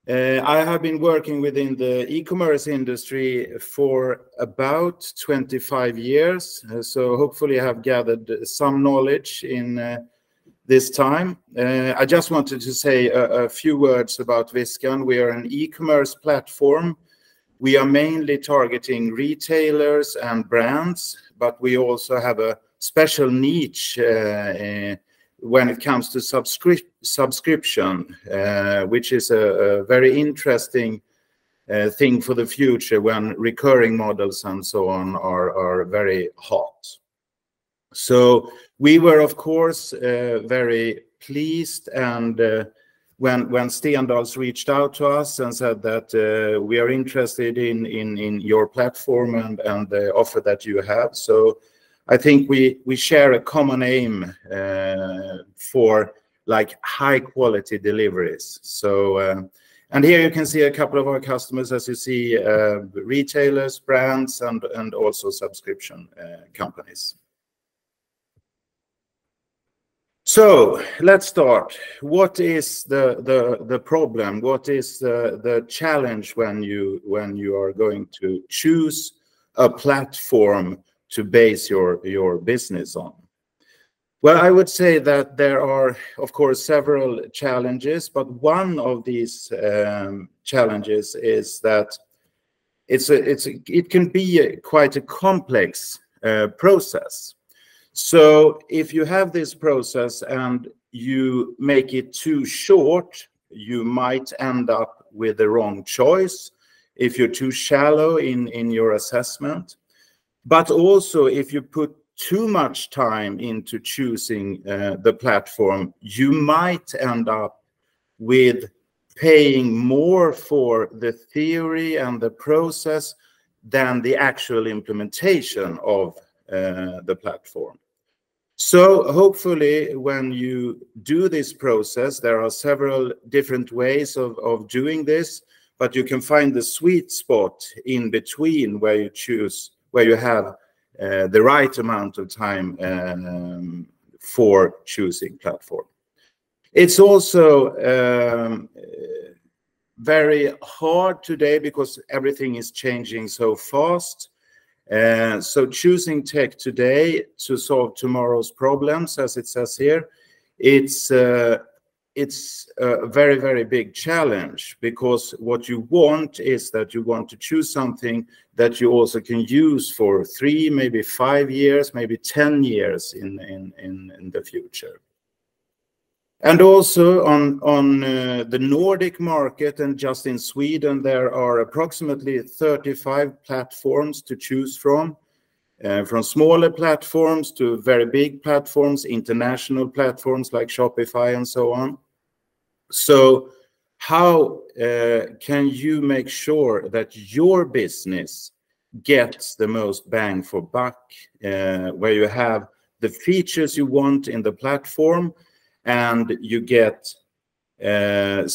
I have been working within the e-commerce industry for about 25 years, so hopefully I have gathered some knowledge in this time. I just wanted to say a few words about Viskan. We are an e-commerce platform. We are mainly targeting retailers and brands, but we also have a special niche when it comes to subscription, which is a very interesting thing for the future when recurring models and so on are very hot. So we were, of course, very pleased, and when Stendahls reached out to us and said that we are interested in your platform and the offer that you have. So I think we share a common aim for like high quality deliveries. So and here you can see a couple of our customers, as you see, retailers, brands, and also subscription companies. So let's start. What is the problem? What is the challenge when you are going to choose a platform to base your business on? Well, I would say that there are, of course, several challenges, but one of these challenges is that it can be quite a complex process. So if you have this process and you make it too short, you might end up with the wrong choice if you're too shallow in your assessment. But also, if you put too much time into choosing the platform, you might end up with paying more for the theory and the process than the actual implementation of the platform. So hopefully, when you do this process, there are several different ways of doing this, but you can find the sweet spot in between where you choose, where you have the right amount of time for choosing platform. It's also very hard today because everything is changing so fast. So choosing tech today to solve tomorrow's problems, as it says here, it's a very, very big challenge, because what you want is that you want to choose something that you also can use for 3, maybe 5 years, maybe 10 years in the future. And also on the Nordic market, and just in Sweden, there are approximately 35 platforms to choose from smaller platforms to very big platforms, international platforms like Shopify and so on. So how can you make sure that your business gets the most bang for buck, where you have the features you want in the platform, and you get a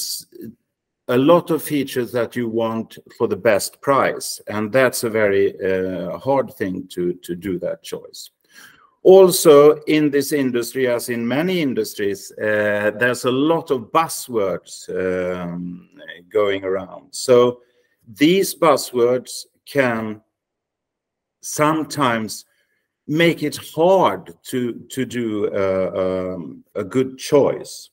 lot of features that you want for the best price? And that's a very hard thing to do that choice. Also, in this industry, as in many industries, there's a lot of buzzwords going around. So these buzzwords can sometimes make it hard to do a good choice.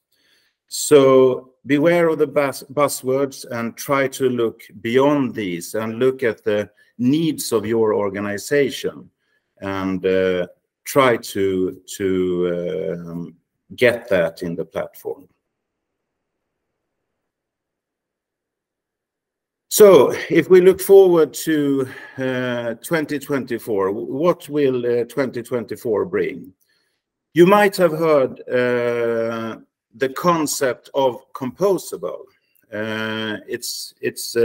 So beware of the buzzwords and try to look beyond these and look at the needs of your organization, and try to get that in the platform. So if we look forward to 2024, what will 2024 bring? You might have heard the concept of composable. It's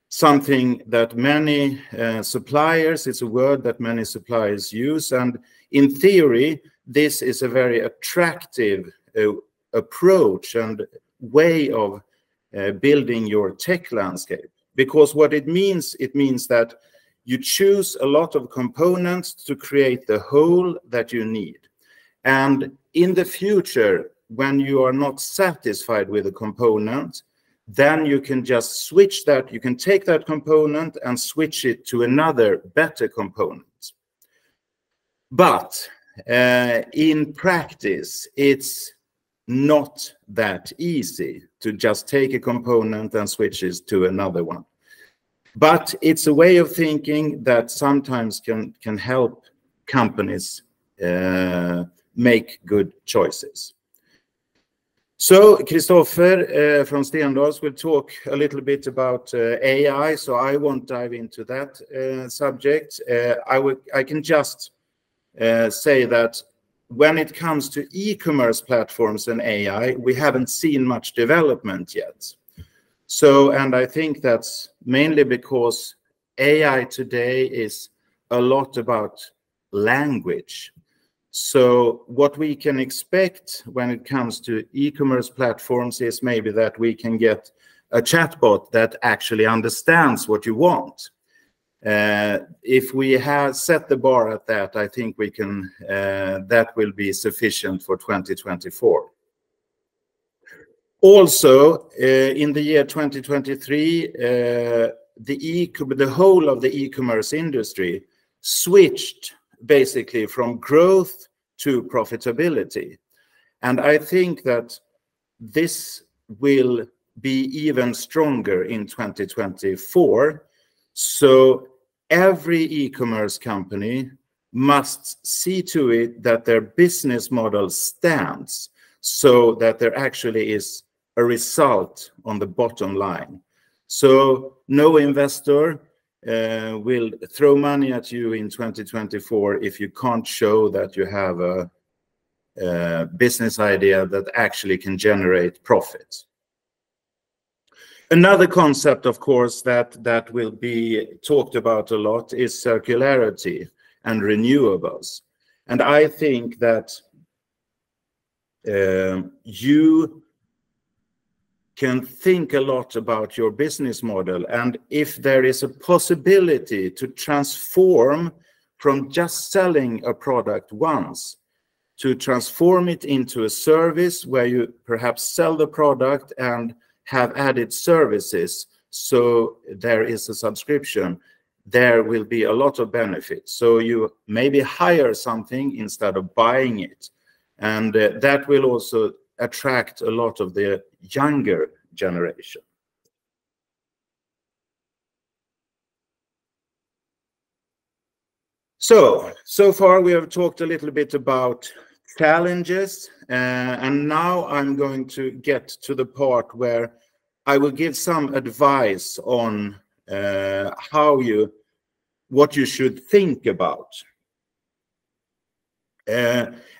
something that many suppliers, it's a word that many suppliers use. And in theory, this is a very attractive approach and way of building your tech landscape. Because what it means that you choose a lot of components to create the whole that you need. And in the future, when you are not satisfied with a component, then you can just switch that. You can take that component and switch it to another better component. But in practice, it's not that easy to just take a component and switch it to another one. But it's a way of thinking that sometimes can help companies make good choices. So Christopher from Stendahls will talk a little bit about AI, so I won't dive into that subject. I can just say that when it comes to e-commerce platforms and AI, we haven't seen much development yet. So, and I think that's mainly because AI today is a lot about language. So what we can expect when it comes to e-commerce platforms is maybe that we can get a chatbot that actually understands what you want. If we have set the bar at that, I think we can, that will be sufficient for 2024. Also, in the year 2023, the whole of the e-commerce industry switched basically from growth to profitability. And I think that this will be even stronger in 2024. So every e-commerce company must see to it that their business model stands, so that there actually is a result on the bottom line. So no investor will throw money at you in 2024 if you can't show that you have a business idea that actually can generate profits. Another concept, of course, that will be talked about a lot is circularity and renewables. And I think that you can think a lot about your business model, and if there is a possibility to transform from just selling a product once to transform it into a service where you perhaps sell the product and have added services, so there is a subscription, there will be a lot of benefits. So you maybe hire something instead of buying it, and that will also attract a lot of the younger generation. So far we have talked a little bit about challenges, and now I'm going to get to the part where I will give some advice on what you should think about.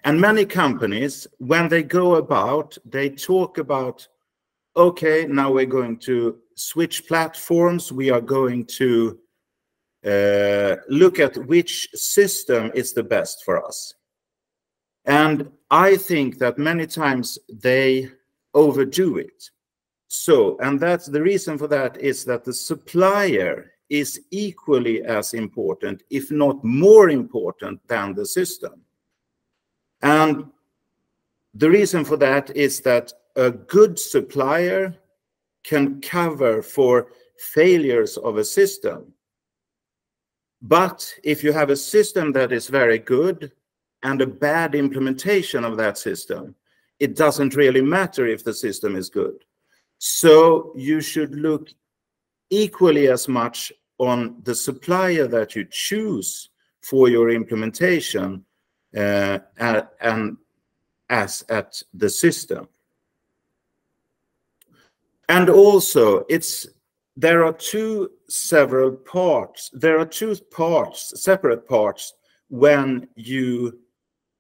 And many companies, when they go about, they talk about, okay, now we're going to switch platforms. We are going to look at which system is the best for us. And I think that many times they overdo it. So, and that's the reason for that is that the supplier is equally as important, if not more important, than the system. And the reason for that is that a good supplier can cover for failures of a system. But if you have a system that is very good and a bad implementation of that system, it doesn't really matter if the system is good. So you should look equally as much on the supplier that you choose for your implementation and as at the system. And also, there are two separate parts when you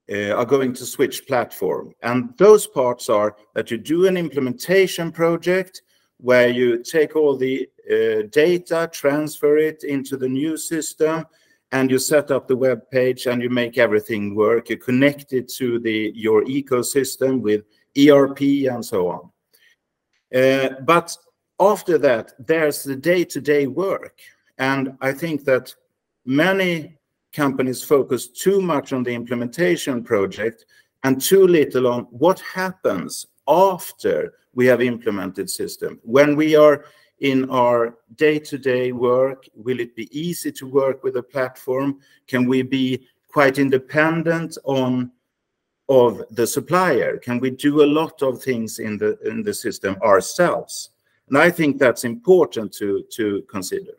are going to switch platform. And those parts are that you do an implementation project where you take all the data, transfer it into the new system, and you set up the web page and you make everything work. You connect it to your ecosystem with ERP and so on. But after that, there's the day-to-day work. And I think that many companies focus too much on the implementation project and too little on what happens after we have implemented system. When we are in our day-to-day work, will it be easy to work with a platform? Can we be quite independent of the supplier? Can we do a lot of things in the system ourselves? And I think that's important to consider.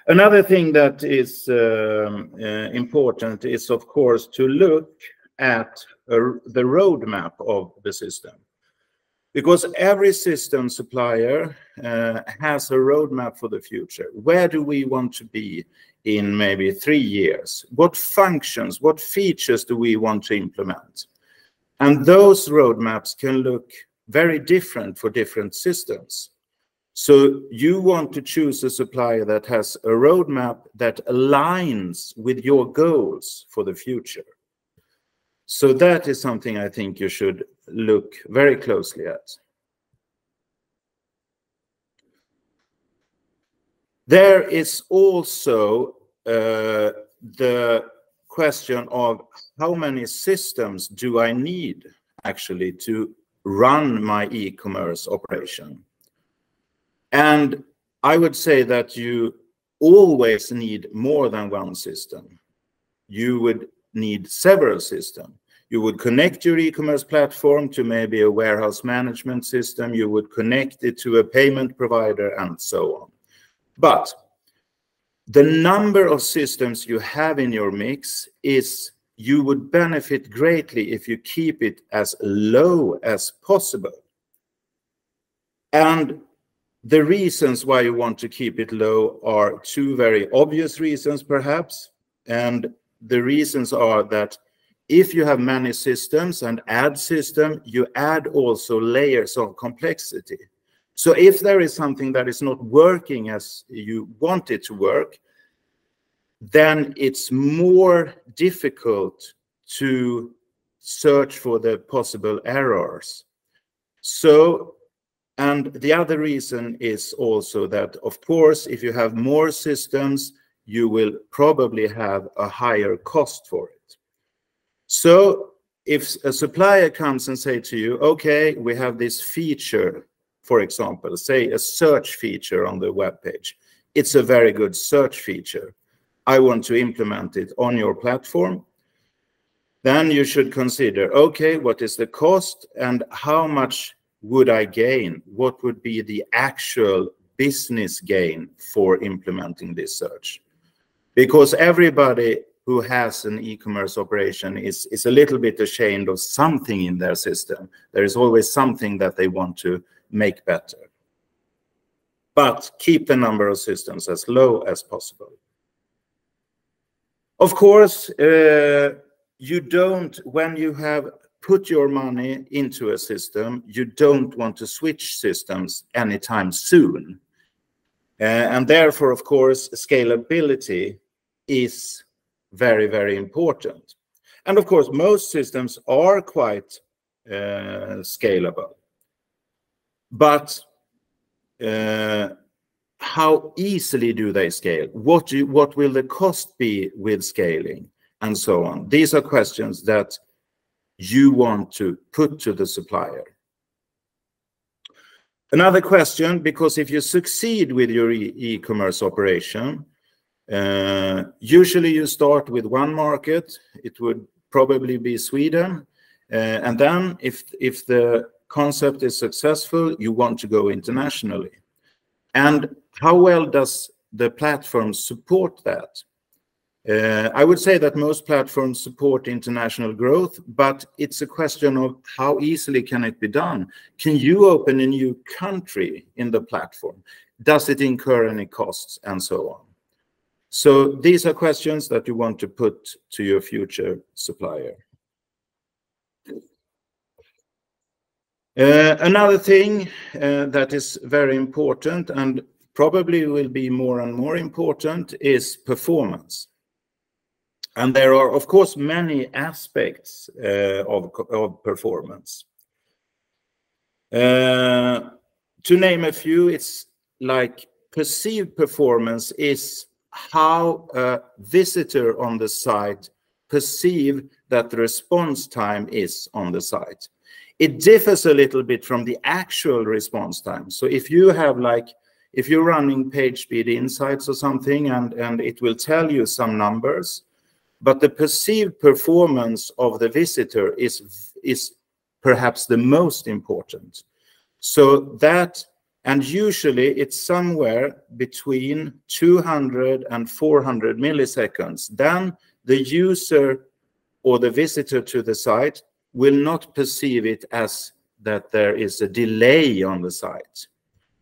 Another thing that is important is, of course, to look at the roadmap of the system. Because every system supplier has a roadmap for the future. Where do we want to be in maybe 3 years? What functions, what features do we want to implement? And those roadmaps can look very different for different systems. So you want to choose a supplier that has a roadmap that aligns with your goals for the future. So that is something I think you should look very closely at. There is also the question of how many systems do I need actually to run my e-commerce operation? And I would say that you always need more than one system. You would need several systems. You would connect your e-commerce platform to maybe a warehouse management system. You would connect it to a payment provider and so on. But the number of systems you have in your mix is, you would benefit greatly if you keep it as low as possible. And the reasons why you want to keep it low are two very obvious reasons, perhaps. And the reasons are that if you have many systems and add system, you add also layers of complexity. So if there is something that is not working as you want it to work, then it's more difficult to search for the possible errors. So, and the other reason is also that, of course, if you have more systems, you will probably have a higher cost for it. So if a supplier comes and say to you, okay, we have this feature, for example, say a search feature on the web page. It's a very good search feature. I want to implement it on your platform. Then you should consider, okay, what is the cost and how much would I gain? What would be the actual business gain for implementing this search? Because everybody who has an e-commerce operation is a little bit ashamed of something in their system. There is always something that they want to make better. But keep the number of systems as low as possible. Of course, you don't, when you have put your money into a system, you don't want to switch systems anytime soon. And therefore, of course, scalability is very, very important. And of course, most systems are quite scalable. But how easily do they scale? What will the cost be with scaling? And so on. These are questions that you want to put to the supplier. Another question, because if you succeed with your e-commerce operation, usually you start with one market. It would probably be Sweden. And then if the concept is successful, you want to go internationally. And how well does the platform support that? I would say that most platforms support international growth, but it's a question of how easily can it be done? Can you open a new country in the platform? Does it incur any costs and so on? So these are questions that you want to put to your future supplier. Another thing that is very important and probably will be more and more important is performance. And there are, of course, many aspects of performance. To name a few, it's like perceived performance is how a visitor on the site perceive that the response time is on the site. It differs a little bit from the actual response time. So if you have if you're running PageSpeed Insights or something, and it will tell you some numbers, but the perceived performance of the visitor is perhaps the most important. So that, and usually it's somewhere between 200 and 400 milliseconds. Then the user or the visitor to the site will not perceive it as that there is a delay on the site.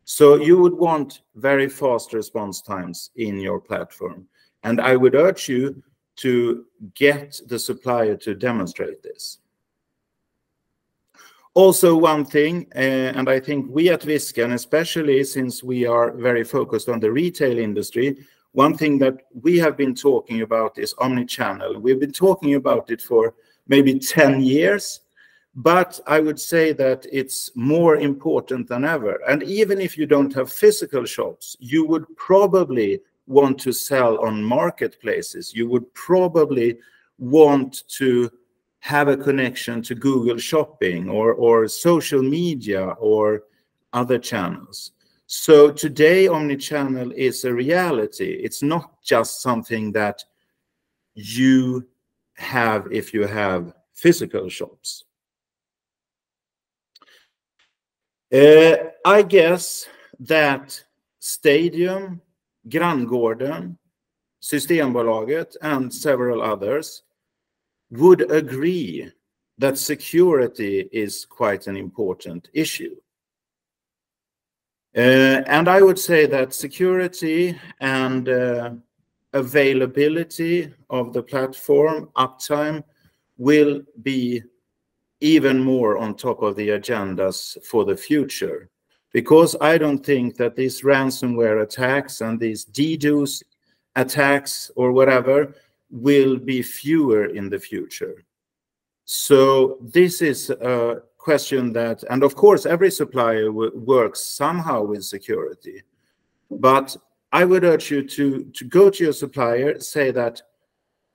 So you would want very fast response times in your platform. And I would urge you to get the supplier to demonstrate this. Also, one thing, and I think we at Viskan, especially since we are very focused on the retail industry, one thing that we have been talking about is omnichannel. We've been talking about it for maybe 10 years, but I would say that it's more important than ever. And even if you don't have physical shops, you would probably want to sell on marketplaces. You would probably want to have a connection to Google Shopping or social media or other channels. So today, omnichannel is a reality. It's not just something that you have if you have physical shops. I guess that Stadium, Granngården, Systembolaget, and several others would agree that security is quite an important issue. And I would say that security and availability of the platform, uptime, will be even more on top of the agendas for the future. Because I don't think that these ransomware attacks and these DDoS attacks or whatever will be fewer in the future. So this is a question that, and of course, every supplier works somehow with security. But I would urge you to go to your supplier, say that,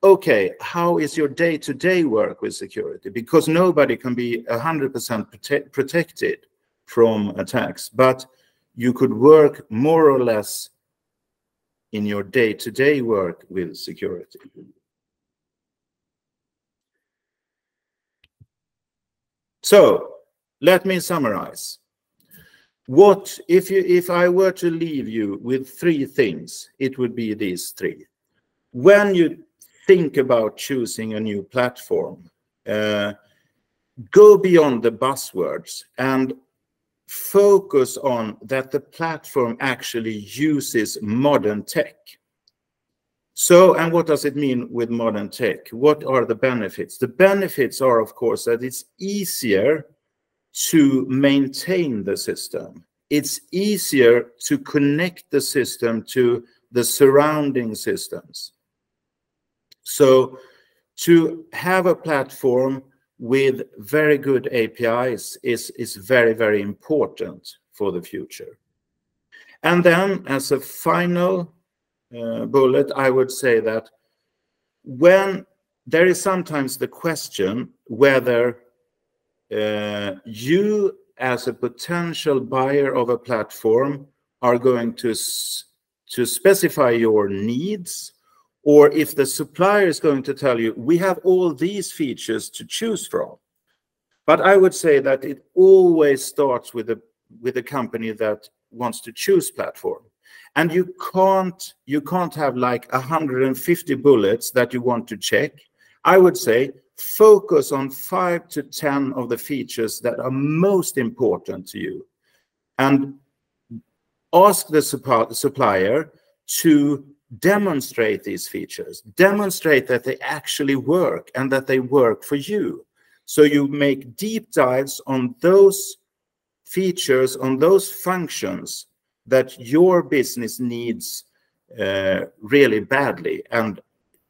okay, how is your day-to-day work with security? Because nobody can be 100% protected from attacks, but you could work more or less in your day-to-day work with security. So let me summarize. What if I were to leave you with 3 things, it would be these 3. When you think about choosing a new platform, go beyond the buzzwords and focus on that the platform actually uses modern tech. So, and what does it mean with modern tech? What are the benefits? The benefits are, of course, that it's easier to maintain the system. It's easier to connect the system to the surrounding systems. So to have a platform with very good APIs is very, very important for the future. And then as a final bullet, I would say that when there is sometimes the question whether you as a potential buyer of a platform are going to specify your needs, or if the supplier is going to tell you, we have all these features to choose from. But I would say that it always starts with a company that wants to choose platform. And you can't have like 150 bullets that you want to check. I would say focus on 5 to 10 of the features that are most important to you, and ask the supplier to demonstrate these features, demonstrate that they actually work and that they work for you. So you make deep dives on those features, on those functions that your business needs really badly, and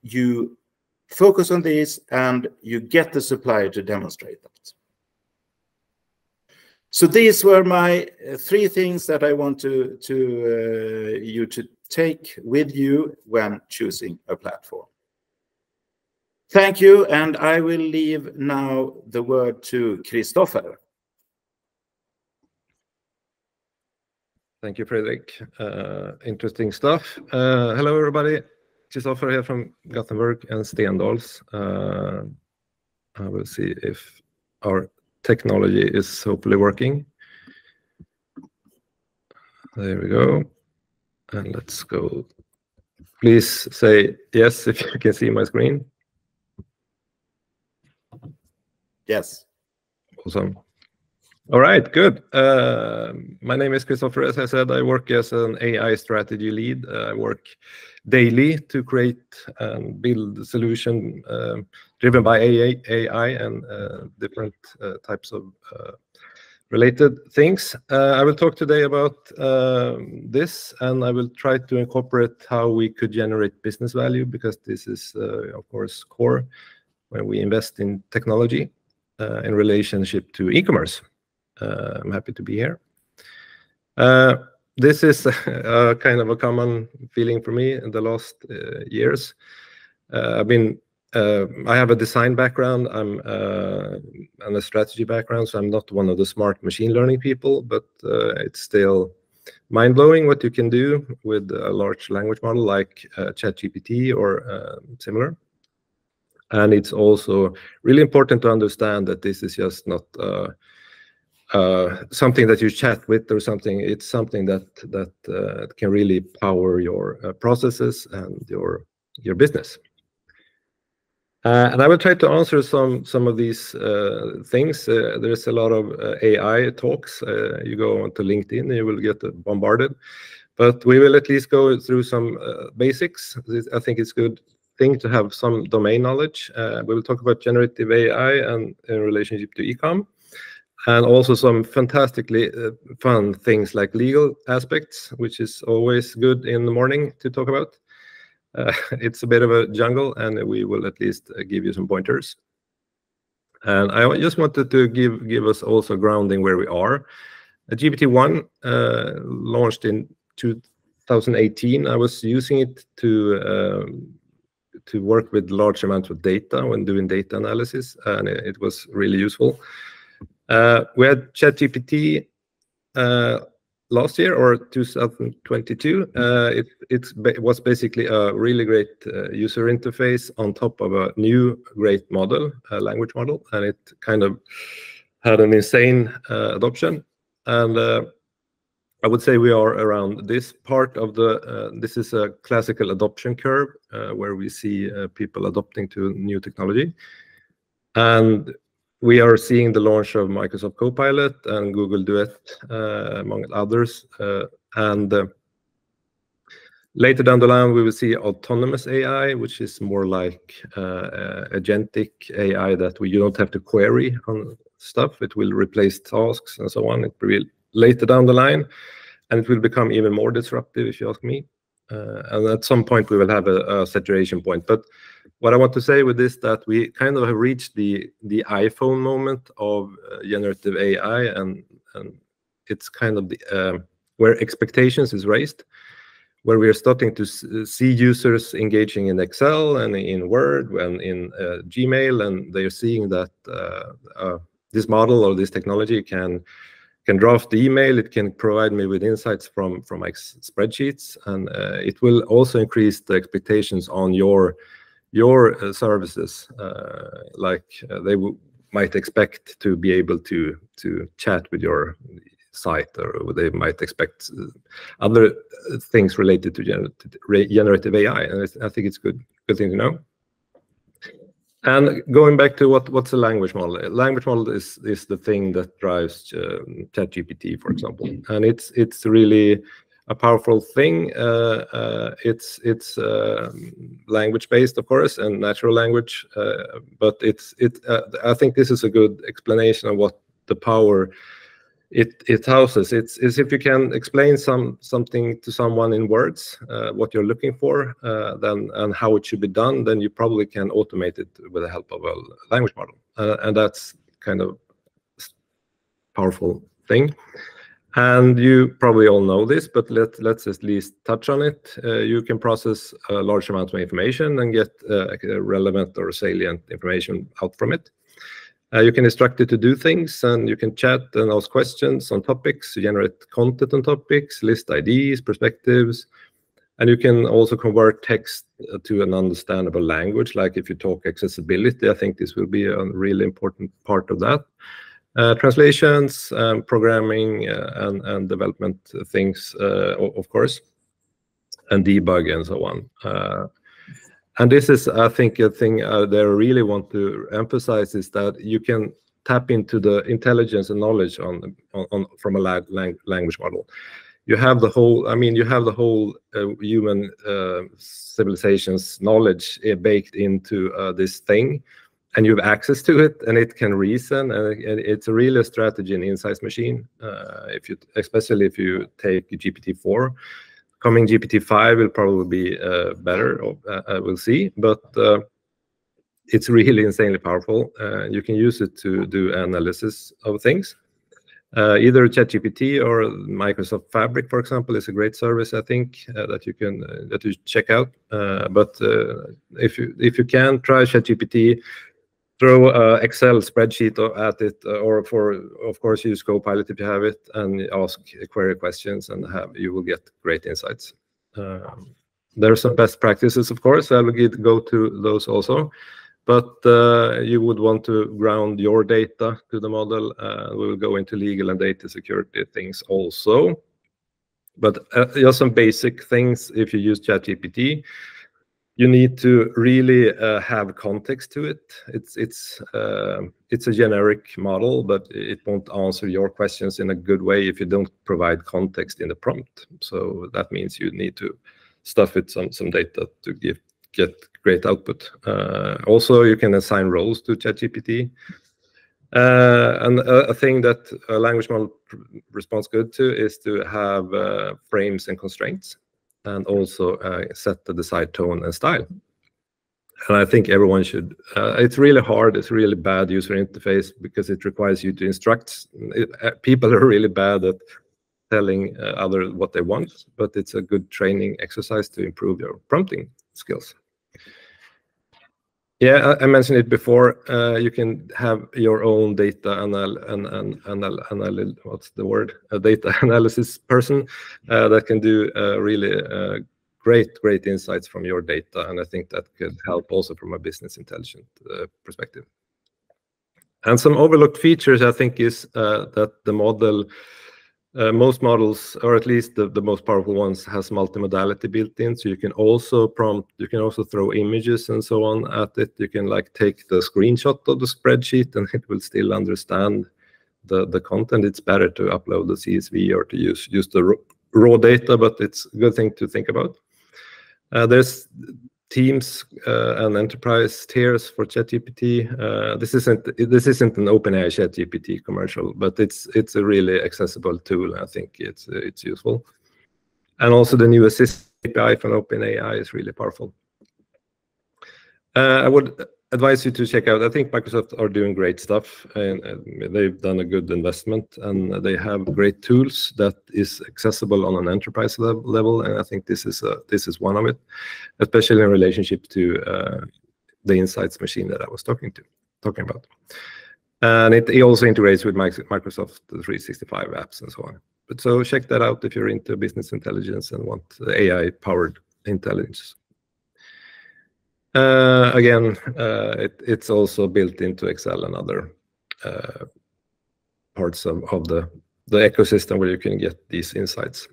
you focus on these and you get the supplier to demonstrate that. So these were my 3 things that I want you to take with you when choosing a platform. Thank you, and I will leave now the word to Christopher. Thank you, Fredrik. Interesting stuff. Hello, everybody. Christopher here from Gothenburg and Stendahls. I will see if our technology is hopefully working. There we go. And let's go. Please say yes if you can see my screen. Yes. Awesome. All right, good. My name is Christopher. As I said, I work as an AI strategy lead. I work daily to create and build a solution driven by AI and different types of related things. I will talk today about this, and I will try to incorporate how we could generate business value, because this is, of course, core when we invest in technology in relationship to e-commerce. I'm happy to be here. This is kind of a common feeling for me in the last years. I have a design background. I'm a strategy background, so I'm not one of the smart machine learning people, but it's still mind-blowing what you can do with a large language model like ChatGPT or similar. And it's also really important to understand that this is just not something that you chat with or something. It's something that can really power your processes and your business. And I will try to answer some of these things. There's a lot of AI talks. You go onto LinkedIn and you will get bombarded. But we will at least go through some basics. I think it's a good thing to have some domain knowledge. We will talk about generative AI and in relationship to e-com, and also some fantastically fun things like legal aspects, which is always good in the morning to talk about. It's a bit of a jungle, and we will at least give you some pointers. And I just wanted to give us also grounding where we are. GPT-1 launched in 2018. I was using it to work with large amounts of data when doing data analysis, and it was really useful. We had ChatGPT last year, or 2022. It was basically a really great user interface on top of a new great model, language model, and it kind of had an insane adoption. And I would say we are around this part of the, this is a classical adoption curve where we see people adopting to new technology. And we are seeing the launch of Microsoft Copilot and Google Duet, among others. Later down the line, we will see autonomous AI, which is more like agentic AI that you don't have to query on stuff. It will replace tasks and so on. It will later down the line, and it will become even more disruptive, if you ask me. And at some point, we will have a saturation point. But what I want to say with this, that we kind of have reached the iPhone moment of generative AI, and it's kind of the where expectations is raised, where we are starting to see users engaging in Excel and in Word and in Gmail, and they are seeing that this model or this technology can draft the email. It can provide me with insights from my spreadsheets, and it will also increase the expectations on your services. Like they might expect to be able to chat with your site, or they might expect other things related to generative AI, and I think it's good thing to know. And going back to what's a language model? A language model is the thing that drives ChatGPT, for example, and it's really a powerful thing. It's language based, of course, and natural language, but I think this is a good explanation of what the power it houses. It's if you can explain something to someone in words, what you're looking for, then and how it should be done, then you probably can automate it with the help of a language model, and that's kind of powerful thing. And you probably all know this, but let's at least touch on it. You can process a large amount of information and get relevant or salient information out from it. You can instruct it to do things, and you can chat and ask questions on topics, generate content on topics, list ideas, perspectives, and you can also convert text to an understandable language. Like if you talk accessibility, I think this will be a really important part of that. Translations, programming, and development things, of course, and debug and so on. And this is, I think, a thing that I really want to emphasize is that you can tap into the intelligence and knowledge from a language model. You have the whole, I mean, you have the whole human civilization's knowledge baked into this thing, and you have access to it, and it can reason, and it's really a strategy in insights machine. Especially if you take GPT-4. Coming GPT-5 will probably be better, we'll see, but it's really insanely powerful. You can use it to do analysis of things. Either ChatGPT or Microsoft Fabric, for example, is a great service, I think, that you check out. But if you can, try ChatGPT. Throw an Excel spreadsheet at it, or of course, use Copilot if you have it, and ask query questions, and you will get great insights. There are some best practices, of course. I will go to those also, but you would want to ground your data to the model. We will go into legal and data security things also, but just some basic things. If you use ChatGPT, you need to really have context to it. It's a generic model, but it won't answer your questions in a good way if you don't provide context in the prompt. So that means you need to stuff it some data to get great output. Also, you can assign roles to ChatGPT. And a thing that a language model responds good to is to have frames and constraints, and also set the desired tone and style. And I think everyone should. It's really hard. It's a really bad user interface because it requires you to instruct. People are really bad at telling others what they want, but it's a good training exercise to improve your prompting skills. Yeah, I mentioned it before. You can have your own data what's the word? A data analysis person that can do really great insights from your data, and I think that could help also from a business intelligence perspective. And some overlooked features, I think, is that the model. Most models, or at least the most powerful ones, has multimodality built in. So you can also prompt, you can also throw images and so on at it. You can like take the screenshot of the spreadsheet and it will still understand the content. It's better to upload the CSV or to use the raw data, but it's a good thing to think about. There's teams and enterprise tiers for ChatGPT. This isn't an OpenAI ChatGPT commercial, but it's a really accessible tool. I think it's useful. And also the new Assist API from OpenAI is really powerful. I would advise you to check out. I think Microsoft are doing great stuff, and they've done a good investment, and they have great tools that is accessible on an enterprise level. And I think this is one of it, especially in relationship to the insights machine that I was talking about. And it also integrates with Microsoft 365 apps and so on. But so check that out if you're into business intelligence and want AI-powered intelligence. Again, it's also built into Excel and other parts of the ecosystem where you can get these insights.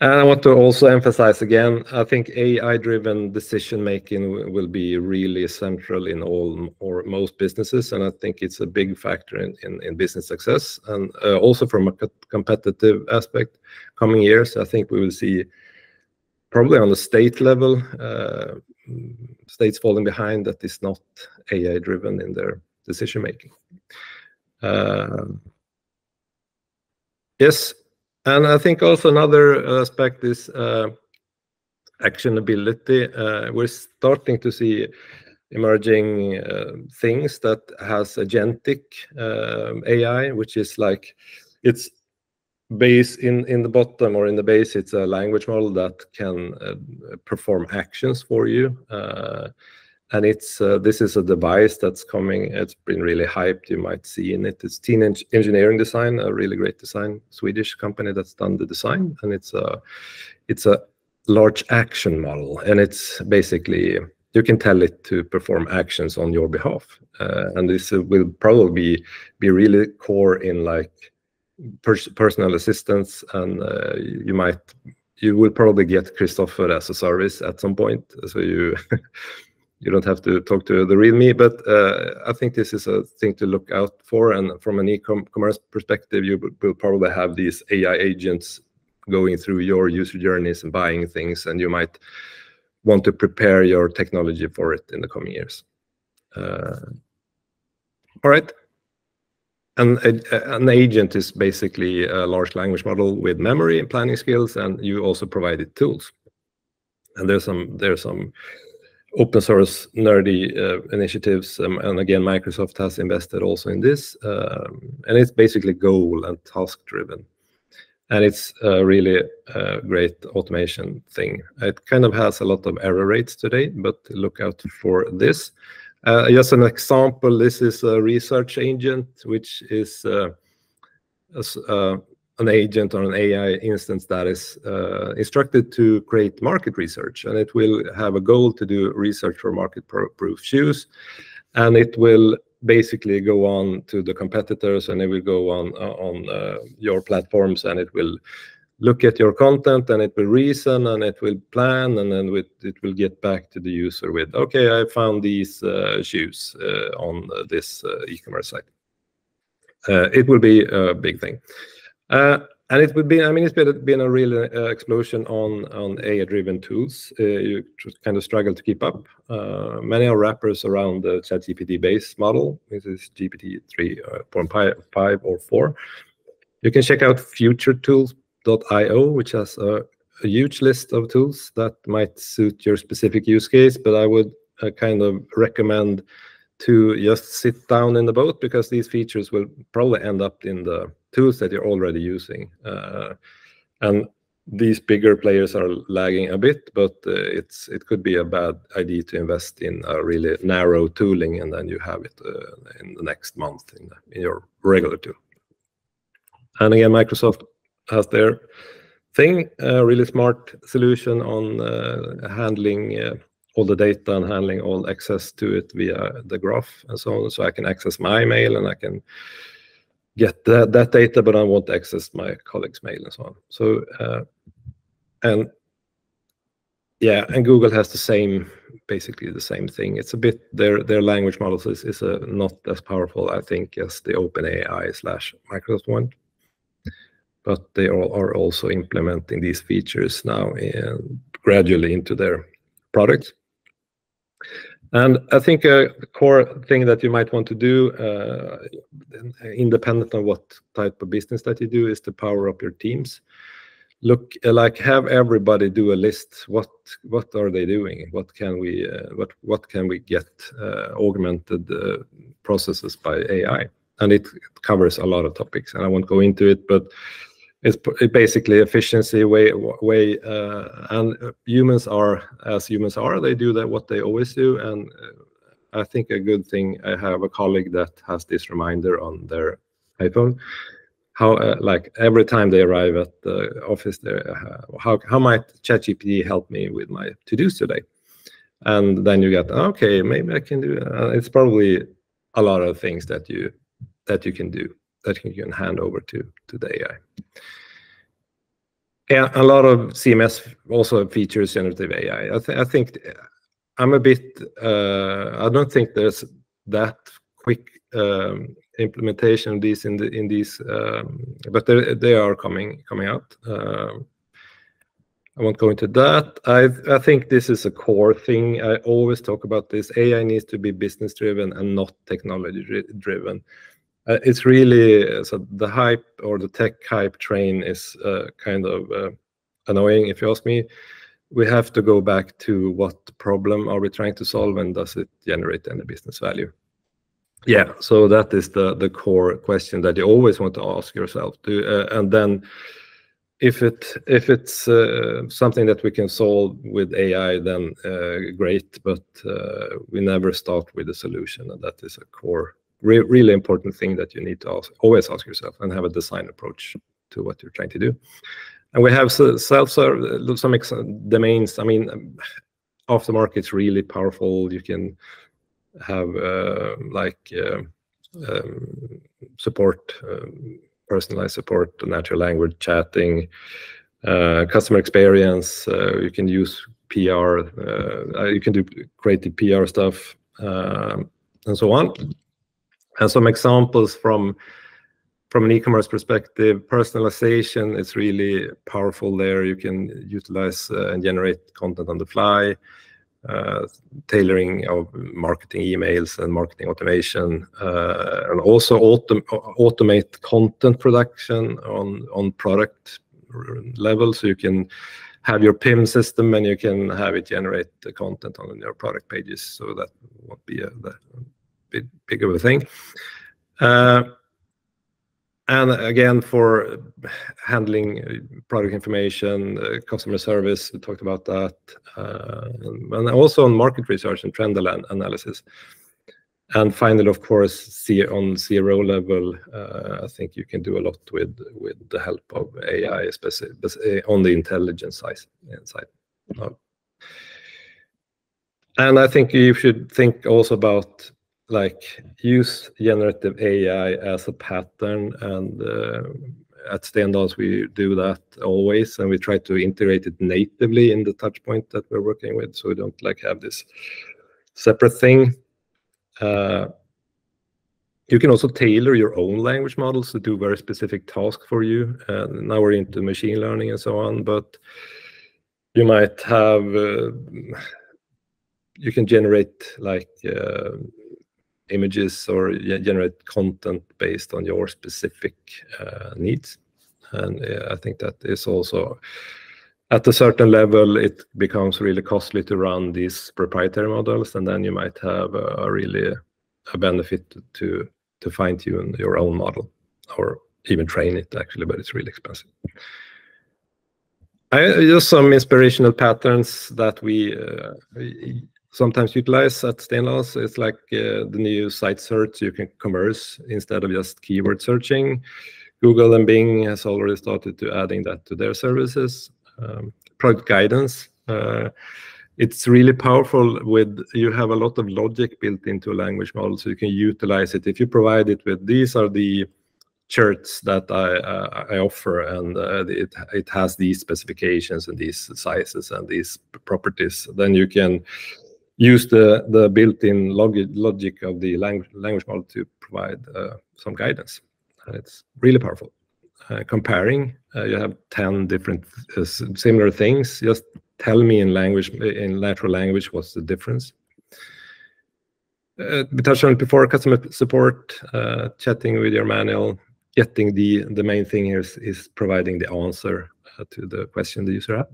And I want to also emphasize again, I think AI-driven decision-making will be really central in all or most businesses, and I think it's a big factor in business success. And also from a competitive aspect, coming years, I think we will see probably on the state level, states falling behind that is not AI-driven in their decision-making. Yes, and I think also another aspect is actionability. We're starting to see emerging things that has agentic AI, which is like it's base in the bottom or in the base. It's a language model that can perform actions for you. And it's this is a device that's coming. It's been really hyped. You might see in it. It's Teen Engineering Design, a really great design Swedish company that's done the design. And it's a large action model. And it's basically you can tell it to perform actions on your behalf. And this will probably be really core in like personal assistance. And you will probably get Christopher as a service at some point. So you. You don't have to talk to the real me, but I think this is a thing to look out for. And from an e-commerce perspective, you will probably have these AI agents going through your user journeys and buying things, and you might want to prepare your technology for it in the coming years. All right. An agent is basically a large language model with memory and planning skills, and you also provide it tools. And there's some open source nerdy initiatives, and again Microsoft has invested also in this, and it's basically goal and task driven, and it's a really great automation thing. It kind of has a lot of error rates today, but look out for this. Just an example, this is a research agent, which is an agent or an AI instance that is instructed to create market research, and it will have a goal to do research for market-proof shoes, and it will basically go on to the competitors, and it will go on your platforms, and it will look at your content, and it will reason, and it will plan, and then it will get back to the user with, okay, I found these shoes on this e-commerce site. It will be a big thing. And it would be, I mean, it's been a real explosion on AI-driven tools. You kind of struggle to keep up. Many are wrappers around the ChatGPT base model. This is GPT 3.5 or 4. You can check out futuretools.io, which has a huge list of tools that might suit your specific use case, but I would kind of recommend to just sit down in the boat, because these features will probably end up in the tools that you're already using. And these bigger players are lagging a bit, but it could be a bad idea to invest in a really narrow tooling, and then you have it in the next month in your regular tool. And again, Microsoft has their thing, a really smart solution on handling all the data and handling all access to it via the graph and so on. So I can access my mail and I can get that data, but I won't access my colleague's mail and so on. So and Google has basically the same thing. It's a bit their language models is not as powerful, I think, as the OpenAI/Microsoft one, but they are also implementing these features now gradually into their products. And I think a core thing that you might want to do, independent of what type of business that you do, is to power up your teams. Look, have everybody do a list. What are they doing? What can we get augmented processes by AI? And it covers a lot of topics, and I won't go into it, but it's basically efficiency and humans are as humans are. They do what they always do, and I think a good thing. I have a colleague that has this reminder on their iPhone. How every time they arrive at the office, how might ChatGPT help me with my to-dos today? And then you get, okay, maybe I can do. It's probably a lot of things that you can do, that you can hand over to the AI. Yeah, a lot of CMS also features generative AI. I think I'm a bit. I don't think there's that quick implementation of these in these, but they are coming out. I won't go into that. I think this is a core thing. I always talk about this. AI needs to be business driven and not technology driven. It's really so the hype or the tech hype train is kind of annoying, if you ask me. we have to go back to what problem are we trying to solve, and does it generate any business value? Yeah, so that is the core question that you always want to ask yourself. And then if it's something that we can solve with AI, then great, but we never start with a solution, and that is a core, really important thing that you need to always ask yourself, and have a design approach to what you're trying to do. And we have self-serve, some domains. I mean, aftermarket is really powerful. You can have support, personalized support, natural language chatting, customer experience. You can use PR. You can do creative PR stuff, and so on. And some examples from an e-commerce perspective, personalization is really powerful there. You can utilize and generate content on the fly, tailoring of marketing emails and marketing automation, and also automate content production on product level. So you can have your PIM system and you can have it generate the content on your product pages. So that won't be a big of a thing. And again, for handling product information, customer service, we talked about that, and also on market research and trend analysis. And finally, of course, on CRO level, I think you can do a lot with the help of AI, especially on the intelligence side. And I think you should think also about use generative AI as a pattern, and at Stendahls we do that always, and we try to integrate it natively in the touch point that we're working with, so we don't have this separate thing. You can also tailor your own language models to do very specific tasks for you. Now we're into machine learning and so on, but you might have you can generate images or generate content based on your specific needs. And I think that is also, at a certain level, it becomes really costly to run these proprietary models, and then you might have a benefit to fine-tune your own model, or even train it actually, but it's really expensive. Just some inspirational patterns that we sometimes utilize at Stendahls. It's like the new site search. You can converse instead of just keyword searching. Google and Bing has already started to adding that to their services. Product guidance. It's really powerful you have a lot of logic built into a language model, so you can utilize it. If you provide it with, these are the shirts that I offer, and it has these specifications and these sizes and these properties, then you can use the built-in logic of the language model to provide some guidance. And it's really powerful. Comparing, you have 10 different similar things. Just tell me in natural language what's the difference. We touched on it before, customer support, chatting with your manual. Getting the main thing here is providing the answer to the question the user has.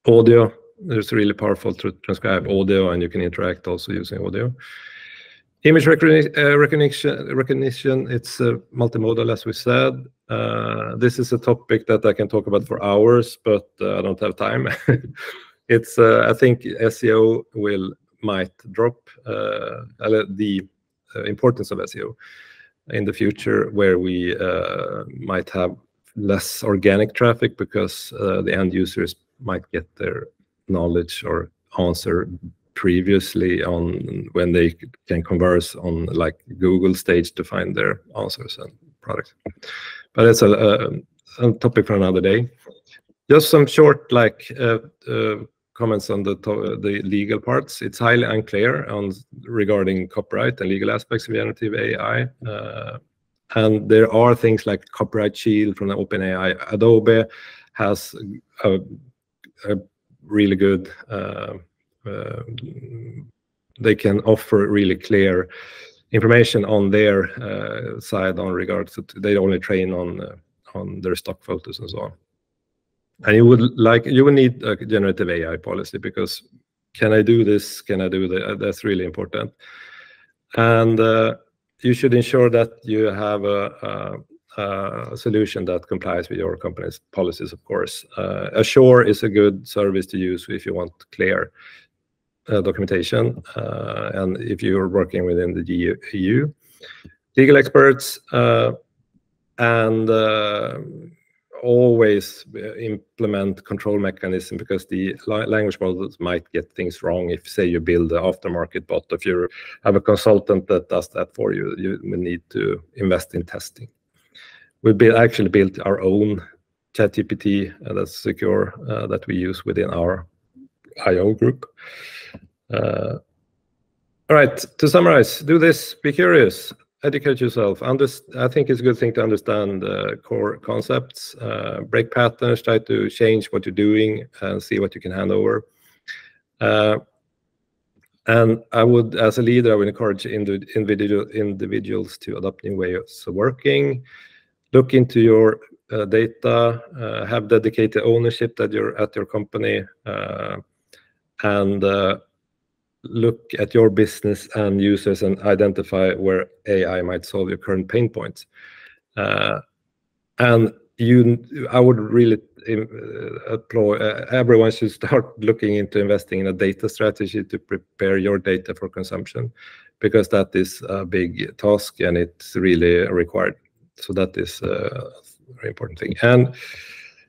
Audio, it's really powerful to transcribe audio, and you can interact also using audio. Image recognition, it's multimodal, as we said. This is a topic that I can talk about for hours, but I don't have time. It's I think SEO might drop the importance of SEO in the future, where we might have less organic traffic because the end users might get their knowledge or answer previously on when they can converse on Google stage to find their answers and products. But it's a topic for another day. Just some short comments on the legal parts. It's highly unclear regarding copyright and legal aspects of generative AI. And there are things like Copyright Shield from the OpenAI. Adobe has a really good, they can offer really clear information on their side on regards to, they only train on their stock photos and so on. And you will need a generative AI policy, because can I do this? Can I do that? That's really important. And you should ensure that you have a solution that complies with your company's policies, of course. Assure is a good service to use if you want clear documentation, and if you're working within the EU. Legal experts, and always implement control mechanism, because the language models might get things wrong. If, say, you build an aftermarket bot, if you have a consultant that does that for you, you will need to invest in testing. We actually built our own ChatGPT that's secure, that we use within our IO group. All right, to summarize, do this, be curious, educate yourself. I think it's a good thing to understand core concepts, break patterns, try to change what you're doing, and see what you can hand over. And I would, as a leader, I would encourage individuals to adopt new ways of working. Look into your data, have dedicated ownership at your company, and look at your business and users and identify where AI might solve your current pain points. And I would really applaud everyone should start looking into investing in a data strategy to prepare your data for consumption, because that is a big task and it's really required. So that is a very important thing. And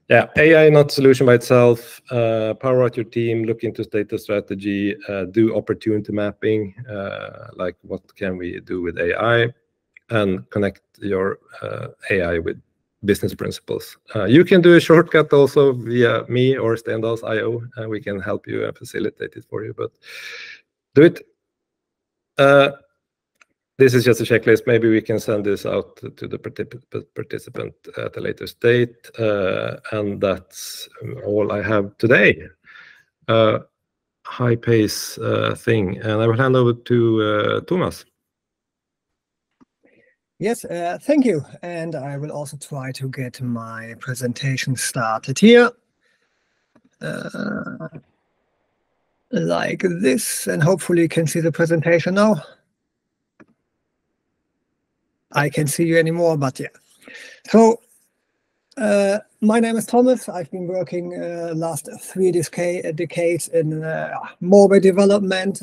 yeah, AI not solution by itself. Power out your team, look into data strategy, do opportunity mapping, like what can we do with AI, and connect your AI with business principles. You can do a shortcut also via me or Stendahls IO, and we can help you and facilitate it for you, but do it. This is just a checklist. Maybe we can send this out to the participant at a later date. And that's all I have today. High pace thing. And I will hand over to Thomas. Yes, thank you. And I will also try to get my presentation started here. Like this, and hopefully you can see the presentation now. I can see you anymore, but yeah. So my name is Thomas. I've been working last 3 decades in mobile development.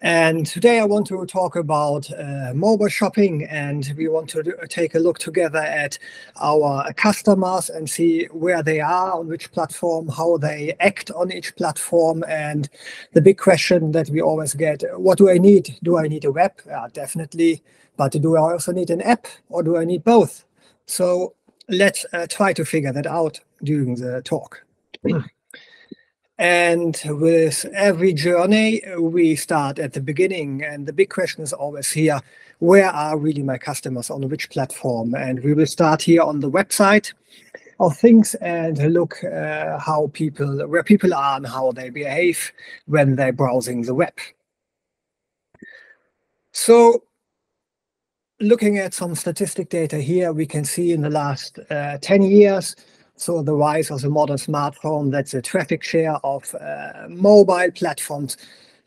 And today I want to talk about mobile shopping, and we want to take a look together at our customers and see where they are, on which platform, how they act on each platform. And the big question that we always get, what do I need? Do I need a web? Definitely. But do I also need an app, or do I need both? So let's try to figure that out during the talk. And with every journey, we start at the beginning. And the big question is always here, where are really my customers, on which platform? And we will start here on the website of things and look where people are and how they behave when they're browsing the web. So looking at some statistic data here, we can see in the last 10 years, so the rise of the modern smartphone, that's the traffic share of mobile platforms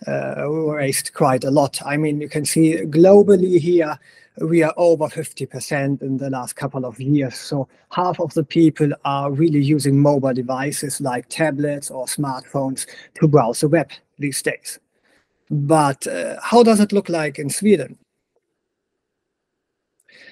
raised quite a lot. I mean, you can see globally here, we are over 50% in the last couple of years. So half of the people are really using mobile devices like tablets or smartphones to browse the web these days. But how does it look like in Sweden?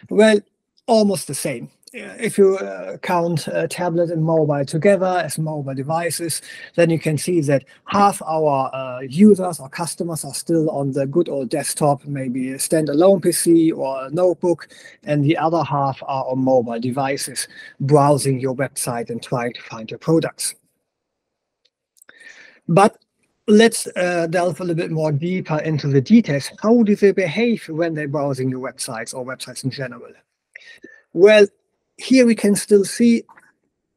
Well, almost the same. If you count tablet and mobile together as mobile devices, then you can see that half our users or customers are still on the good old desktop, maybe a standalone PC or a notebook, and the other half are on mobile devices, browsing your website and trying to find your products. But let's delve a little bit more deeper into the details. How do they behave when they're browsing your websites or websites in general? Well, here we can still see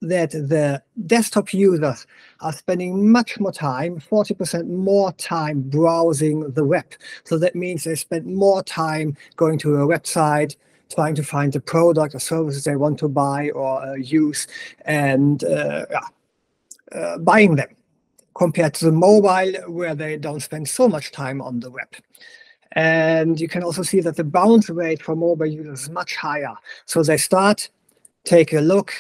that the desktop users are spending much more time, 40% more time browsing the web. So that means they spend more time going to a website, trying to find the product or services they want to buy or use, and buying them, compared to the mobile, where they don't spend so much time on the web. And you can also see that the bounce rate for mobile users is much higher. So they start, take a look,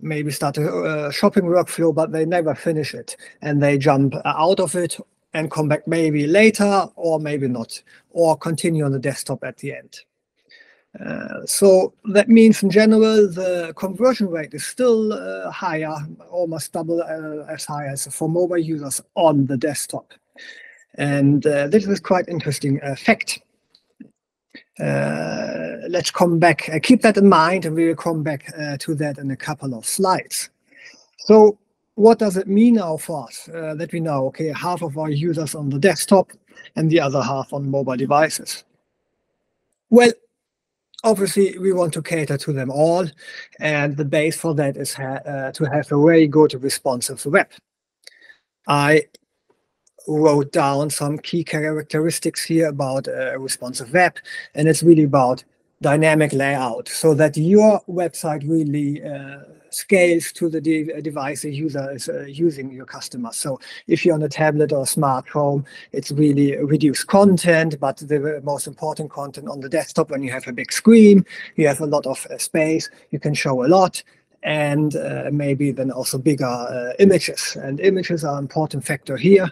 maybe start a shopping workflow, but they never finish it. And they jump out of it and come back maybe later, or maybe not, or continue on the desktop at the end. So that means in general, the conversion rate is still higher, almost double as high as for mobile users on the desktop. And this is quite interesting fact. Let's come back, keep that in mind, and we will come back to that in a couple of slides. So what does it mean now for us that we know, okay, half of our users on the desktop and the other half on mobile devices? Well, obviously, we want to cater to them all, and the base for that is to have a very good responsive web. I wrote down some key characteristics here about a responsive web, and it's really about dynamic layout, so that your website really scales to the device the user is using, your customer. So if you're on a tablet or a smartphone, it's really reduced content, but the most important content on the desktop, when you have a big screen, you have a lot of space, you can show a lot, and maybe then also bigger images. And images are an important factor here.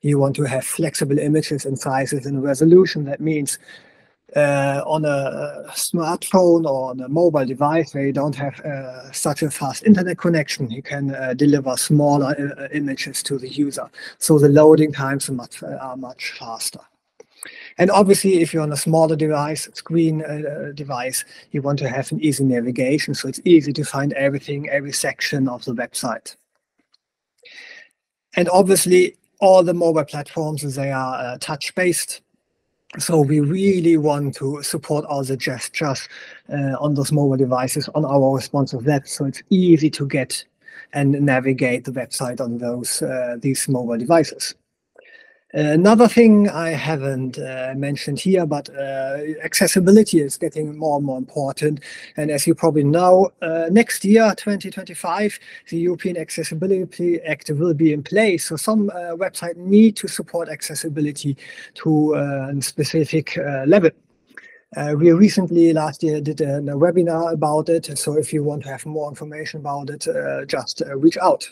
You want to have flexible images in sizes and resolution. That means on a smartphone or on a mobile device where you don't have such a fast internet connection, you can deliver smaller images to the user. So the loading times are much faster. And obviously, if you're on a smaller device, screen device, you want to have an easy navigation, so it's easy to find everything, every section of the website. And obviously, all the mobile platforms, they are touch-based. So we really want to support all the gestures on those mobile devices on our responsive web, so it's easy to get and navigate the website on these mobile devices. Another thing I haven't mentioned here, but accessibility is getting more and more important. And as you probably know, next year, 2025, the European Accessibility Act will be in place. So some websites need to support accessibility to a specific level. We recently, last year, did a webinar about it. So if you want to have more information about it, just reach out.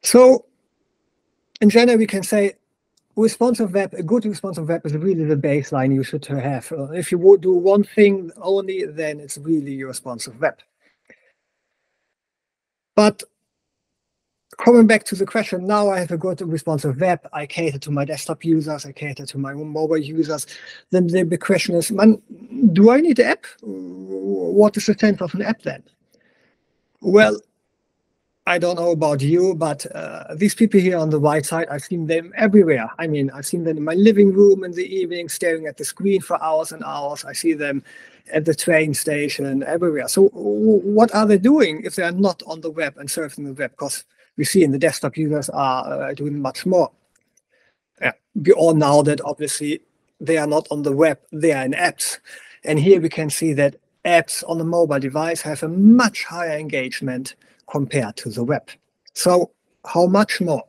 So in general, we can say responsive web, a good responsive web is really the baseline you should have. If you would do one thing only, then it's really your responsive web. But coming back to the question, now I have a good responsive web, I cater to my desktop users, I cater to my mobile users, then the big question is, do I need an app? What is the sense of an app then? Well, I don't know about you, but these people here on the right side, I've seen them everywhere. I mean, I've seen them in my living room in the evening, staring at the screen for hours and hours. I see them at the train station, everywhere. So what are they doing if they are not on the web and surfing the web? Because we see in the desktop users are doing much more. We all know that obviously they are not on the web, they are in apps. And here we can see that apps on the mobile device have a much higher engagement compared to the web. So how much more?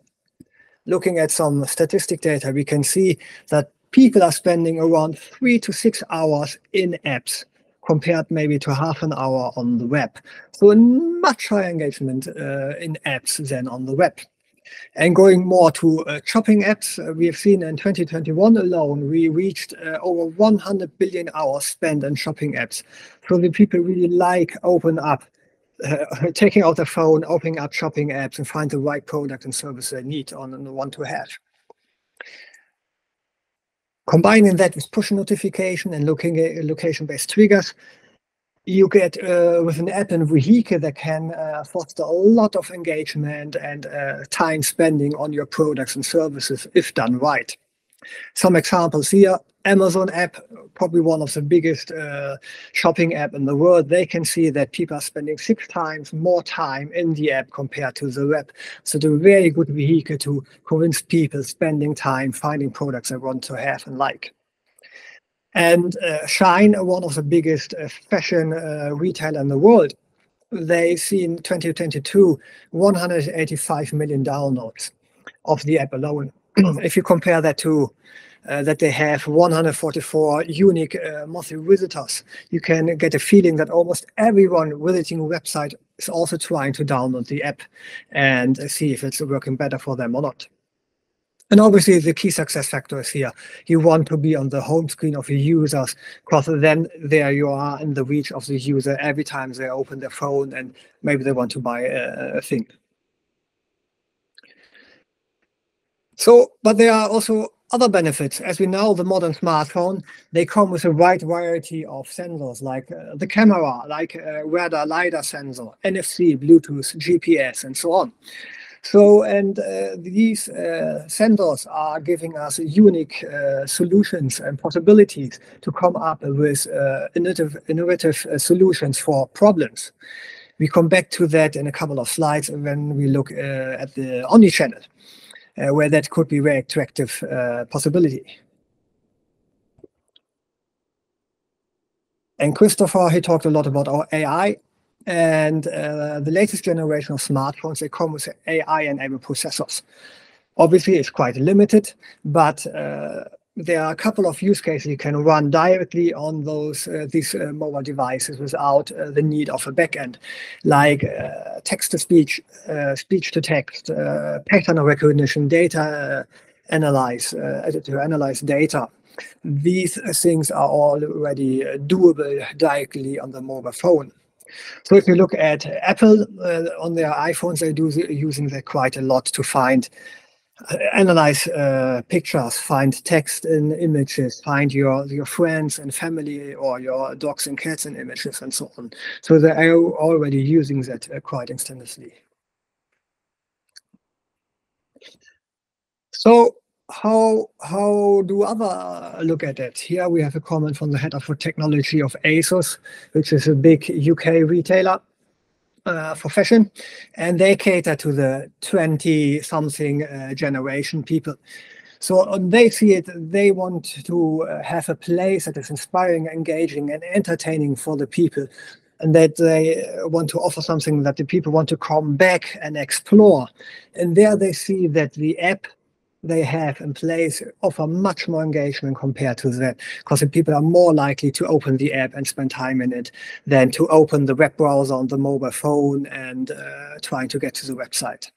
Looking at some statistic data, we can see that people are spending around 3 to 6 hours in apps compared maybe to half an hour on the web. So a much higher engagement in apps than on the web. And going more to shopping apps, we have seen in 2021 alone, we reached over 100 billion hours spent on shopping apps. So the people really like open up, taking out the phone, opening up shopping apps and find the right product and service they need on and want to have. Combining that with push notification and looking at location-based triggers, you get with an app and vehicle that can foster a lot of engagement and time spending on your products and services if done right. Some examples here, Amazon app, probably one of the biggest shopping app in the world. They can see that people are spending 6 times more time in the app compared to the web. So they're a very good vehicle to convince people spending time finding products they want to have and like. And Shine, one of the biggest fashion retailer in the world, they see in 2022 185 million downloads of the app alone. If you compare that to that they have 144 unique monthly visitors, you can get a feeling that almost everyone visiting a website is also trying to download the app and see if it's working better for them or not. And obviously the key success factor is here. You want to be on the home screen of your users, because then there you are in the reach of the user every time they open their phone and maybe they want to buy a thing. So, but there are also other benefits. As we know, the modern smartphone, they come with a wide variety of sensors, like the camera, like radar, LiDAR sensor, NFC, Bluetooth, GPS, and so on. So, and these sensors are giving us unique solutions and possibilities to come up with innovative solutions for problems. We come back to that in a couple of slides when we look at the omnichannel, where that could be a very attractive possibility. And Christopher, he talked a lot about our AI. And the latest generation of smartphones, they come with AI-enabled processors. Obviously, it's quite limited, but there are a couple of use cases you can run directly on these mobile devices without the need of a backend, like text-to-speech, speech-to-text, pattern recognition, data to analyze data. These things are already doable directly on the mobile phone. So if you look at Apple on their iPhones, they do using that quite a lot to analyze pictures, find text in images, find your friends and family or your dogs and cats in images and so on. So they are already using that quite extensively. So how do others look at it? Here we have a comment from the head of technology of ASOS, which is a big UK retailer for fashion, and they cater to the 20-something generation people. So they see it, they want to have a place that is inspiring, engaging, and entertaining for the people, and that they want to offer something that the people want to come back and explore. And there they see that the app they have in place offer much more engagement compared to that, because the people are more likely to open the app and spend time in it than to open the web browser on the mobile phone and trying to get to the website.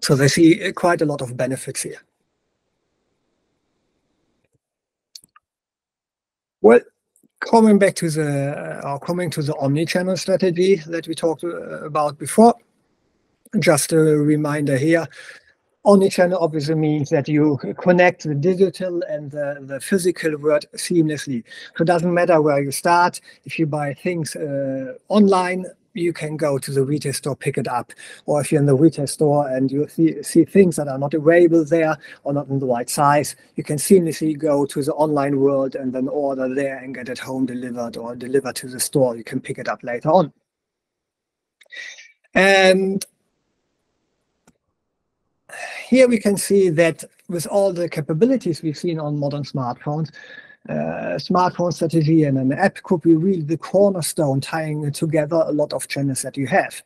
So they see quite a lot of benefits here. Well, coming to the omni-channel strategy that we talked about before, just a reminder here. Omnichannel obviously means that you connect the digital and the physical world seamlessly. So it doesn't matter where you start. If you buy things online, you can go to the retail store, pick it up. Or if you're in the retail store and you see things that are not available there or not in the right size, you can seamlessly go to the online world and then order there and get it home delivered or delivered to the store. You can pick it up later on. And here we can see that with all the capabilities we've seen on modern smartphones, smartphone strategy and an app could be really the cornerstone tying together a lot of channels that you have.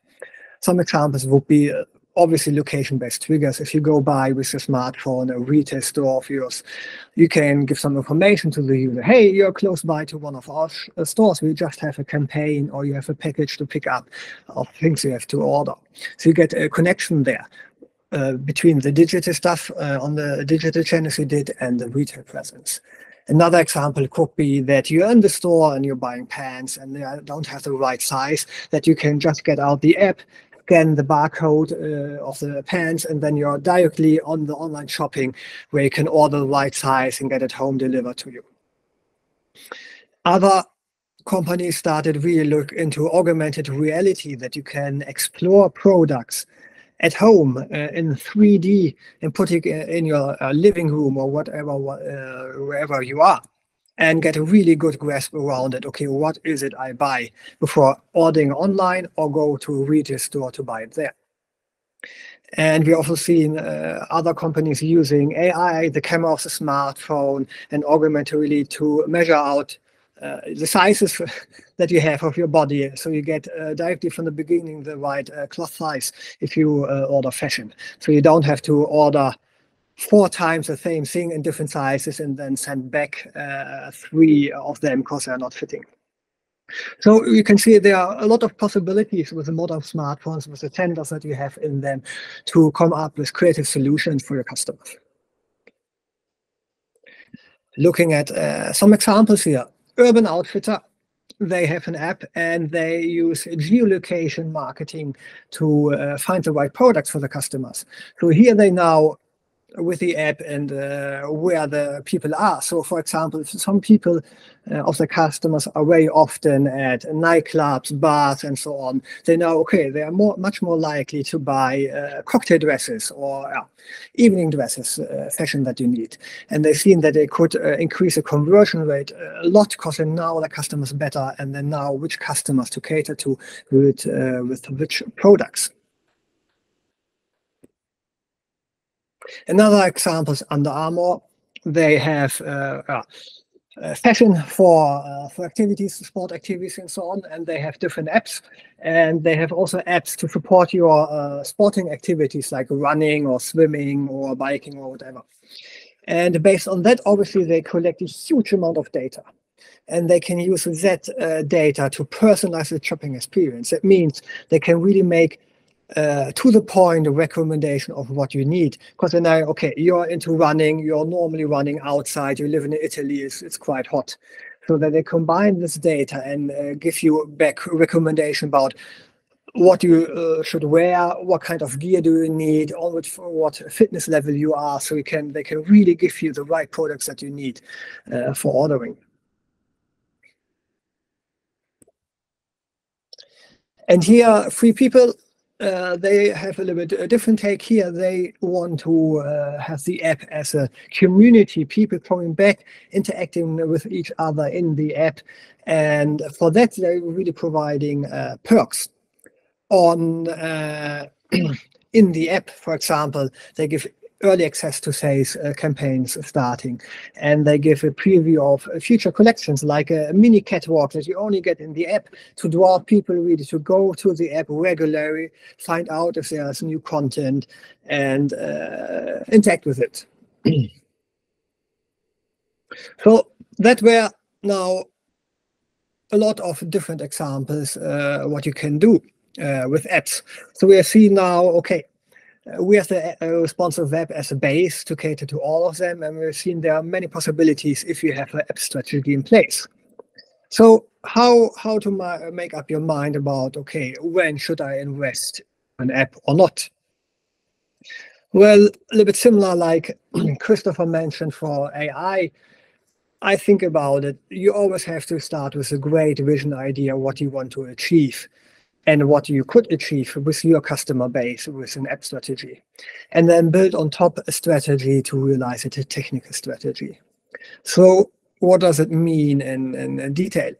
Some examples would be obviously location-based triggers. If you go by with your smartphone, a retail store of yours, you can give some information to the user. Hey, you're close by to one of our stores. We just have a campaign, or you have a package to pick up of things you have to order. So you get a connection there. Between the digital stuff on the digital channels you did and the retail presence. Another example could be that you're in the store and you're buying pants and they don't have the right size, that you can just get out the app, scan the barcode of the pants, and then you're directly on the online shopping where you can order the right size and get it home delivered to you. Other companies started really look into augmented reality, that you can explore products at home in 3D and put it in your living room or whatever, wherever you are, and get a really good grasp around it. Okay, what is it I buy before ordering online or go to a retail store to buy it there? And we also seen other companies using AI, the camera of the smartphone, and augmented reality to measure out the sizes that you have of your body. So you get directly from the beginning the right cloth size if you order fashion. So you don't have to order 4 times the same thing in different sizes and then send back 3 of them because they're not fitting. So you can see there are a lot of possibilities with the modern smartphones, with the sensors that you have in them, to come up with creative solutions for your customers. Looking at some examples here. Urban Outfitter, they have an app and they use geolocation marketing to find the right products for the customers. So here they now, with the app and where the people are. So for example, some people of the customers are very often at nightclubs, bars, and so on. They know, okay, they are much more likely to buy cocktail dresses or evening dresses, fashion that you need. And they've seen that they could increase the conversion rate a lot because they know the customers better and they know which customers to cater to with which products. Another example is Under Armour. They have fashion for activities, sport activities, and so on, and they have different apps. And they have also apps to support your sporting activities like running or swimming or biking or whatever. And based on that, obviously, they collect a huge amount of data. And they can use that data to personalize the shopping experience. That means they can really make to the point, a recommendation of what you need. Because then okay, you're into running, you're normally running outside, you live in Italy, it's quite hot. So that they combine this data and give you back a recommendation about what you should wear, what kind of gear do you need, on what fitness level you are, so they can really give you the right products that you need for ordering. And here, 3 people, they have a little bit a different take here. They want to have the app as a community, people coming back, interacting with each other in the app. And for that, they're really providing perks on in the app. For example, they give early access to sales campaigns starting, and they give a preview of future collections, like a mini catwalk that you only get in the app, to draw people really to go to the app regularly, find out if there's new content, and interact with it. So that were now a lot of different examples what you can do with apps. So we are seeing now, okay, we have the responsive web as a base to cater to all of them, and we've seen there are many possibilities if you have an app strategy in place. So how to make up your mind about, okay, when should I invest in an app or not? Well, a little bit similar like Christopher mentioned for AI, I think about it, you always have to start with a great vision idea, what you want to achieve, and what you could achieve with your customer base with an app strategy. And then build on top a strategy to realize it, a technical strategy. So what does it mean in detail?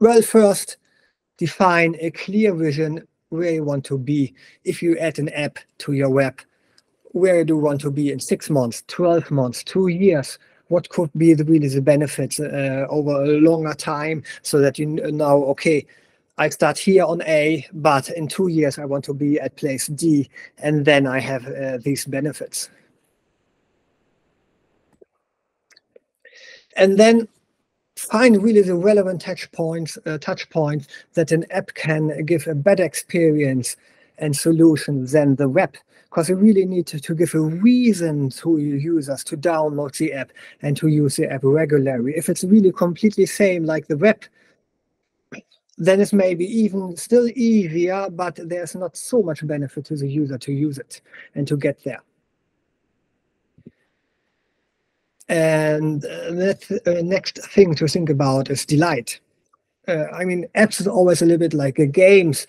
Well, first, define a clear vision where you want to be. If you add an app to your web, where do you want to be in 6 months, 12 months, 2 years? What could be really the benefits over a longer time, so that you know, okay, I start here on A, but in 2 years I want to be at place D, and then I have these benefits. And then find really the relevant touch points that an app can give a better experience and solution than the web. Because you really need to give a reason to your users to download the app and to use the app regularly. If it's really completely same like the web, then it's maybe even still easier, but there's not so much benefit to the user to use it and to get there. And the next thing to think about is delight. I mean, apps is always a little bit like games.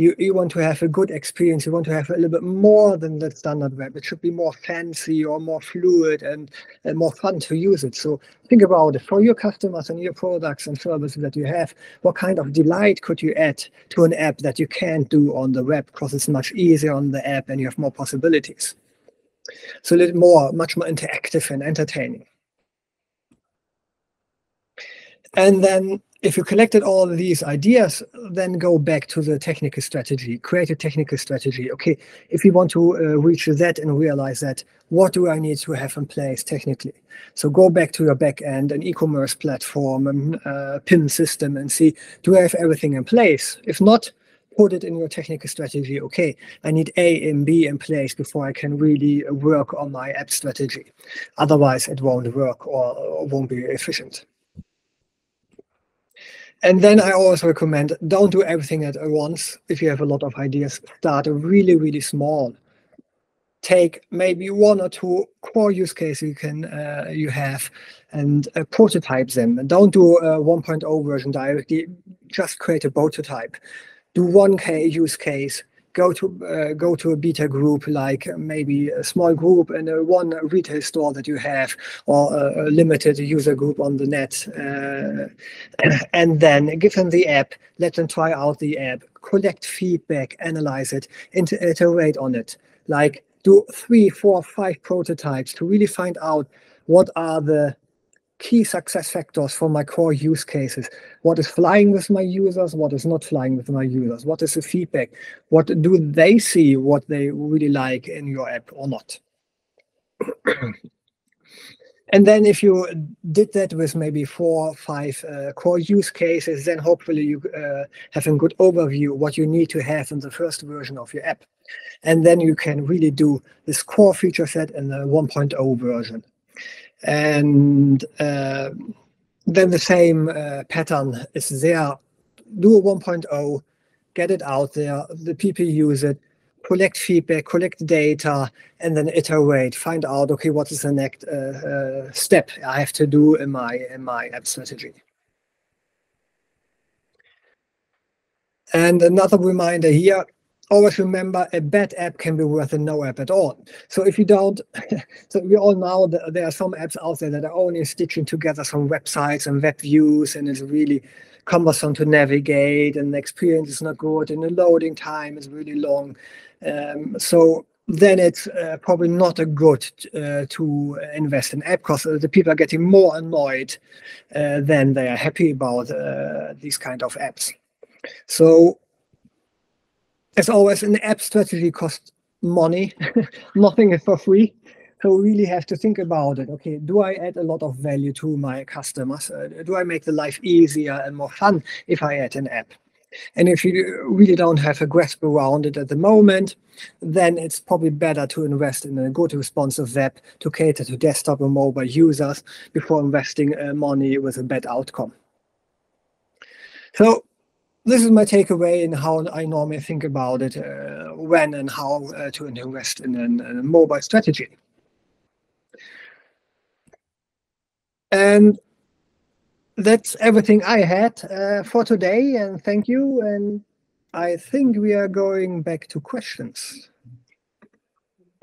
You want to have a good experience. You want to have a little bit more than the standard web. It should be more fancy or more fluid and more fun to use it. So think about it for your customers and your products and services that you have. What kind of delight could you add to an app that you can't do on the web, because it's much easier on the app and you have more possibilities? So a little more, much more interactive and entertaining. And then if you collected all of these ideas, then go back to the technical strategy, create a technical strategy. Okay, if you want to reach that and realize that, what do I need to have in place technically? So go back to your back end, an e-commerce platform, and PIM system, and see, do I have everything in place? If not, put it in your technical strategy. Okay, I need A and B in place before I can really work on my app strategy. Otherwise, it won't work or won't be efficient. And then I always recommend, don't do everything at once. If you have a lot of ideas, start really, really small. Take maybe 1 or 2 core use cases you have and prototype them. And don't do a 1.0 version directly. Just create a prototype. Do 1K use case. Go to a beta group, like maybe a small group in one retail store that you have, or a limited user group on the net, and then give them the app, let them try out the app, collect feedback, analyze it, iterate on it. Like do 3, 4, 5 prototypes to really find out what are the key success factors for my core use cases. What is flying with my users? What is not flying with my users? What is the feedback? What do they see, what they really like in your app or not? And then if you did that with maybe 4 or 5 core use cases, then hopefully you have a good overview what you need to have in the first version of your app. And then you can really do this core feature set in the 1.0 version. And then the same pattern is there. Do a 1.0, get it out there, the people use it, collect feedback, collect data, and then iterate, find out, okay, what is the next step I have to do in my app strategy. And another reminder here, always remember, a bad app can be worth no app at all. So if you don't, so we all know that there are some apps out there that are only stitching together some websites and web views, and it's really cumbersome to navigate, and the experience is not good, and the loading time is really long. So then it's probably not a good to invest in app, because the people are getting more annoyed than they are happy about these kind of apps. So as always, an app strategy costs money. Nothing is for free. So we really have to think about it. Okay, do I add a lot of value to my customers? Do I make the life easier and more fun if I add an app? And if you really don't have a grasp around it at the moment, then it's probably better to invest in a good responsive web to cater to desktop and mobile users before investing money with a bad outcome. So this is my takeaway in how I normally think about it, when and how to invest in a mobile strategy. And that's everything I had for today, and thank you. And I think we are going back to questions.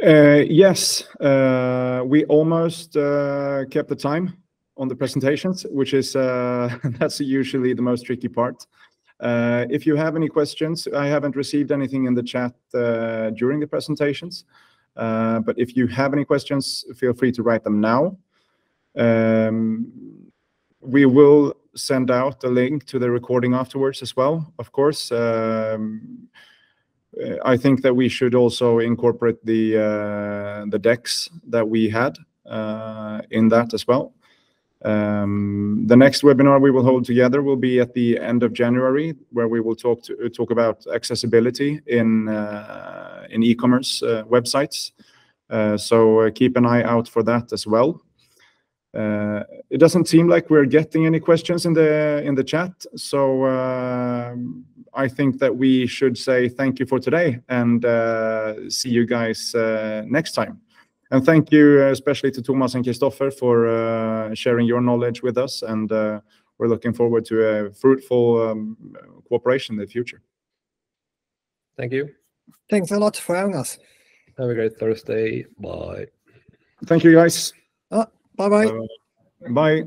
Yes, we almost kept the time on the presentations, which is that's usually the most tricky part. If you have any questions, I haven't received anything in the chat during the presentations, but if you have any questions, feel free to write them now. We will send out a link to the recording afterwards as well, of course. I think that we should also incorporate the decks that we had in that as well. The next webinar we will hold together will be at the end of January, where we will talk about accessibility in e-commerce websites. So keep an eye out for that as well. It doesn't seem like we're getting any questions in the chat, so I think that we should say thank you for today, and see you guys next time. And thank you especially to Thomas and Christopher for sharing your knowledge with us, and we're looking forward to a fruitful cooperation in the future. Thank you. Thanks a lot for having us. Have a great Thursday. Bye. Thank you, guys. Bye-bye. Bye.